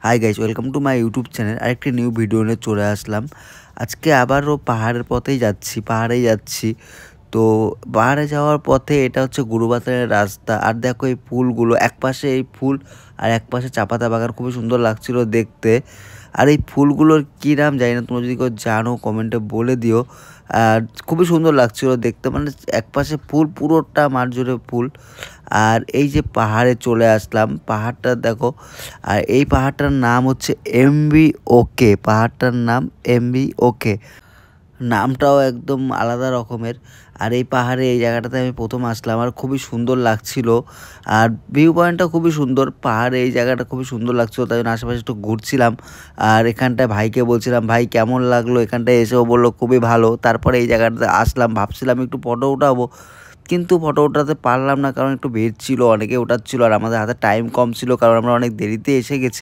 Hi guys, welcome to my YouTube channel. আরেকটি new video নিয়ে চলে আসলাম। আজকে আবারও পাহাড়ের পথেই যাচ্ছি। তো পাহাড়ে যাওয়ার পথে এটা হচ্ছে গুরুবাথানের রাস্তা। আর দেখো এই ফুলগুলো, একপাশে এই ফুল আর একপাশে চা পাতা বাগান, খুবই সুন্দর লাগছিল দেখতে। আর এই ফুলগুলোর কী নাম জানি না, তোমরা যদি কেউ জানো কমেন্টে বলে দিও। আর খুবই সুন্দর লাগছিল দেখতে, মানে একপাশে ফুল, পুরোটা মাঠ জুড়ে ফুল। আর এই যে পাহাড়ে চলে আসলাম, পাহাড়টা দেখো। আর এই পাহাড়টার নাম হচ্ছে MBOK, পাহাড়টার নাম MBOK। নামটাও একদম আলাদা রকমের। আর এই পাহাড়ে, এই জায়গাটাতে আমি প্রথম আসলাম, আর খুবই সুন্দর লাগছিল। আর ভিউ পয়েন্টটা খুবই সুন্দর, পাহাড়ে এই জায়গাটা খুবই সুন্দর লাগছিল, তাই জন্য আশেপাশে একটু ঘুরছিলাম। আর এখানটায় ভাইকে বলছিলাম, ভাই কেমন লাগলো এখানটায় এসেও, বললো খুবই ভালো। তারপরে এই জায়গাটাতে আসলাম, ভাবছিলাম একটু ফটো উঠাবো, কিন্তু ফটো ওঠাতে পারলাম না, কারণ একটু ভিড় ছিল, অনেকে ওঠাচ্ছিল আর আমাদের হাতে টাইম কম ছিল, কারণ আমরা অনেক দেরিতে এসে গেছি।